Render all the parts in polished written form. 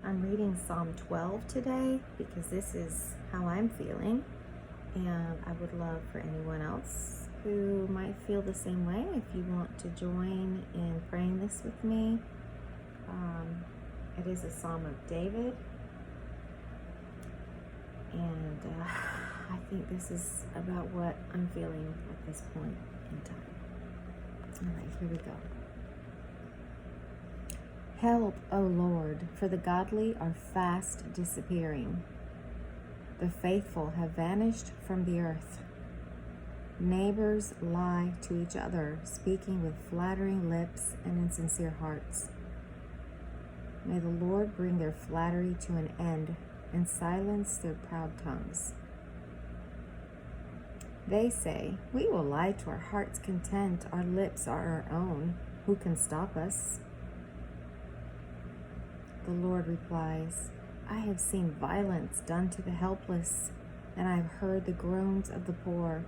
I'm reading Psalm 12 today because this is how I'm feeling, and I would love for anyone else who might feel the same way, if you want to join in praying this with me. It is a Psalm of David, and I think this is about what I'm feeling at this point in time. All right, here we go. Help, O Lord, for the godly are fast disappearing. The faithful have vanished from the earth. Neighbors lie to each other, speaking with flattering lips and insincere hearts. May the Lord bring their flattery to an end and silence their proud tongues. They say, "We will lie to our heart's content. Our lips are our own. Who can stop us?" The Lord replies, "I have seen violence done to the helpless, and I have heard the groans of the poor.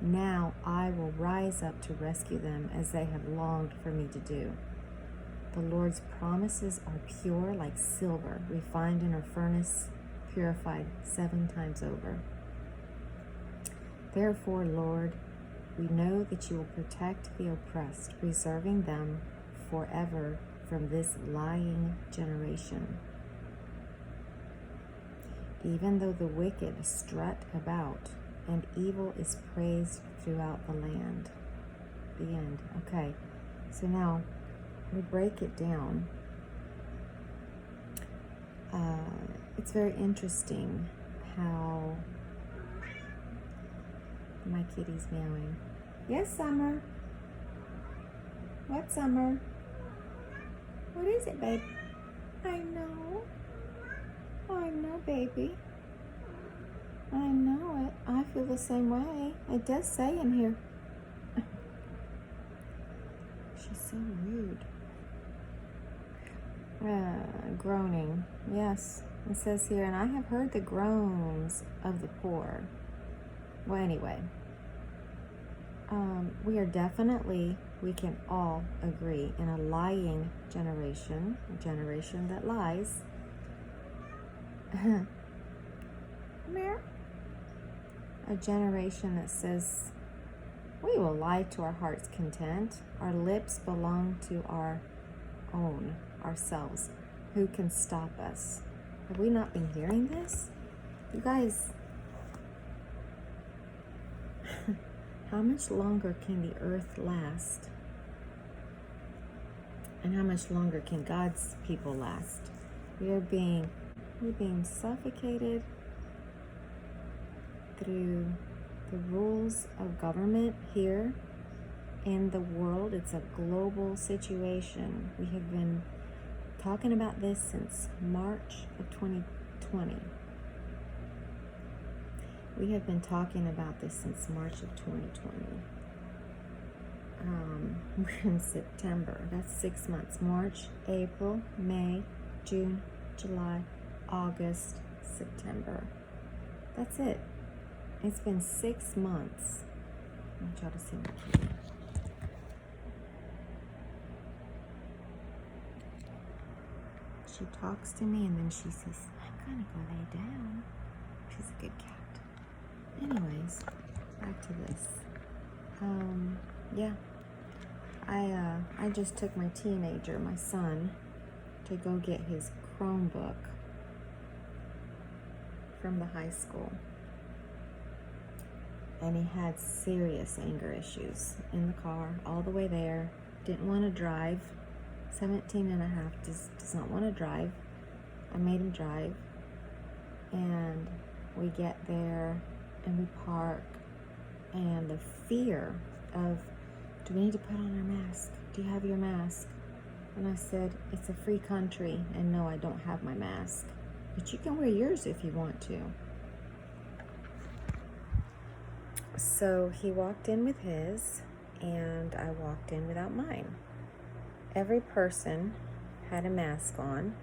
Now I will rise up to rescue them as they have longed for me to do." The Lord's promises are pure like silver, refined in a furnace, purified 7 times over. Therefore, Lord, we know that you will protect the oppressed, preserving them forever from this lying generation. Even though the wicked strut about and evil is praised throughout the land. The end. Okay, so now we break it down. It's very interesting how my kitty's meowing. Yes, Summer. What, Summer? What is it, babe? I know, baby. I know it. I feel the same way. It does say in here. She's so rude. Groaning. Yes, it says here, and I have heard the groans of the poor. Well, anyway, we can all agree, in a lying generation, a generation that lies. Come here. A generation that says, "We will lie to our heart's content. Our lips belong to our own, ourselves. Who can stop us?" Have we not been hearing this? You guys, how much longer can the earth last? And how much longer can God's people last? We're being suffocated through the rules of government here in the world. It's a global situation. We have been talking about this since March of 2020. We have been talking about this since March of 2020. We're in September. That's 6 months. March, April, May, June, July, August, September. That's it. It's been 6 months. I want y'all to see my kitty. She talks to me and then she says, "I'm gonna go lay down." She's a good cat. Anyways, back to this. Yeah. I just took my teenager, my son, to go get his Chromebook from the high school. And he had serious anger issues in the car all the way there. Didn't want to drive. 17 and a half does not want to drive. I made him drive. And we get there and we park. And the fear of, do we need to put on our mask? Do you have your mask? And I said, it's a free country. And no, I don't have my mask. But you can wear yours if you want to. So he walked in with his, and I walked in without mine. Every person had a mask on.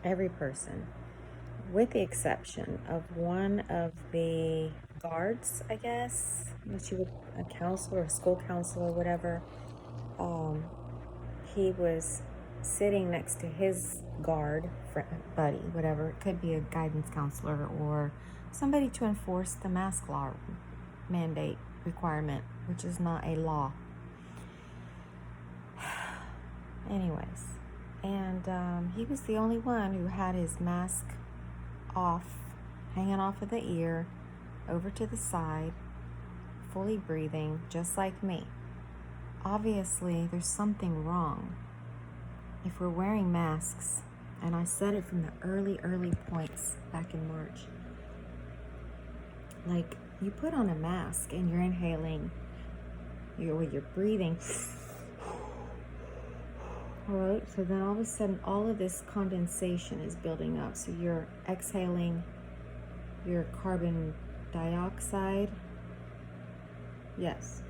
Every person, with the exception of one of the guards, I guess, a counselor, a school counselor, whatever. He was sitting next to his guard, buddy, whatever. It could be a guidance counselor or somebody to enforce the mask law mandate requirement, which is not a law. Anyways, and he was the only one who had his mask off, hanging off of the ear, over to the side, fully breathing, just like me. Obviously, there's something wrong if we're wearing masks, and I said it from the early points back in March. Like, you put on a mask and you're inhaling, you're breathing. All right, so then all of a sudden, all of this condensation is building up. So you're exhaling your carbon dioxide. Yes,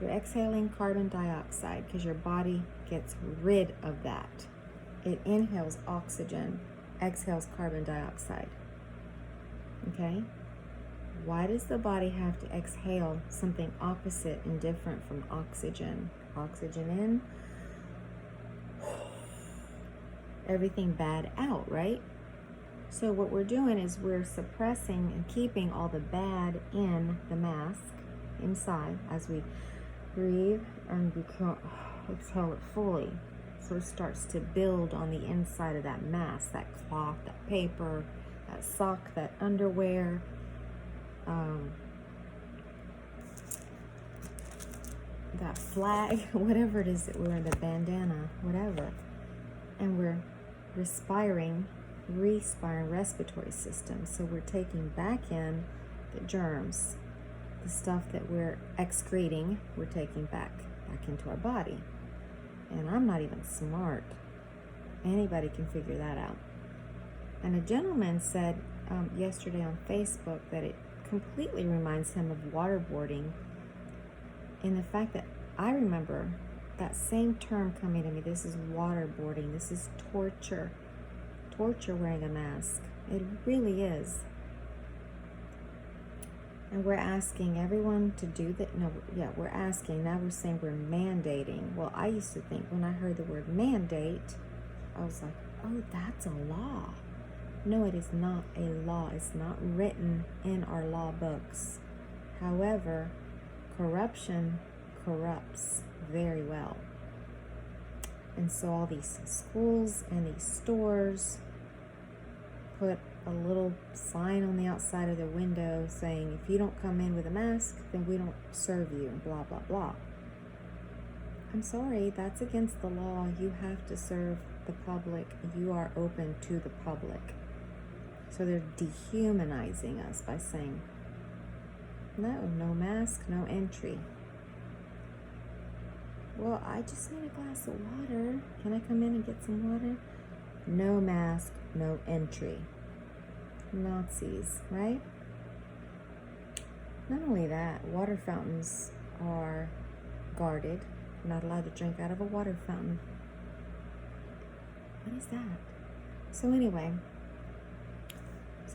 you're exhaling carbon dioxide because your body gets rid of that. It inhales oxygen, exhales carbon dioxide. Okay? Why does the body have to exhale something opposite and different from oxygen? Oxygen in, everything bad out, right? So what we're doing is we're suppressing and keeping all the bad in the mask, inside, as we breathe and we can't exhale it fully. So it starts to build on the inside of that mask, that cloth, that paper, that sock, that underwear, that flag, whatever it is that we're in, the bandana, whatever. And we're respiring respiratory system. So we're taking back in the germs, the stuff that we're excreting, we're taking back into our body. And I'm not even smart. Anybody can figure that out. And a gentleman said yesterday on Facebook that it completely reminds him of waterboarding, in the fact that I remember that same term coming to me. This is waterboarding. This is torture. Torture wearing a mask. It really is. And we're asking everyone to do that. No, yeah, we're asking. Now we're saying we're mandating. Well, I used to think when I heard the word mandate, I was like, oh, that's a law. No, it is not a law. It's not written in our law books. However, corruption corrupts very well. And so all these schools and these stores put a little sign on the outside of the window saying, if you don't come in with a mask, then we don't serve you, and blah, blah, blah. I'm sorry, that's against the law. You have to serve the public. You are open to the public. So they're dehumanizing us by saying, no mask, no entry. Well, I just need a glass of water. Can I come in and get some water? No mask, no entry. Nazis, right? Not only that, water fountains are guarded. You're not allowed to drink out of a water fountain. What is that? So anyway,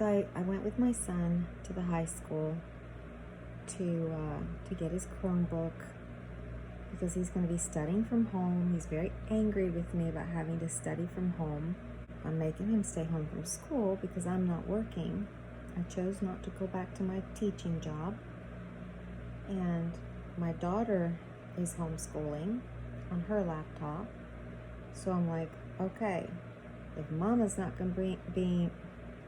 I went with my son to the high school to get his Chromebook, because he's going to be studying from home. He's very angry with me about having to study from home. I'm making him stay home from school because I'm not working. I chose not to go back to my teaching job. And my daughter is homeschooling on her laptop. So I'm like, okay, if Mama's not going to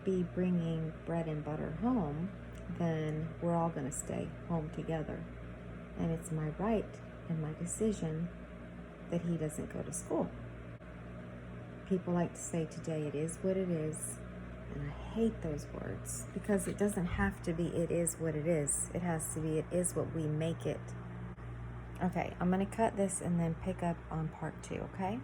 be bringing bread and butter home, then we're all going to stay home together. And it's my right and my decision that he doesn't go to school. People like to say today, it is what it is. And I hate those words, because it doesn't have to be it is what it is. It has to be it is what we make it. Okay, I'm going to cut this and then pick up on part 2, okay?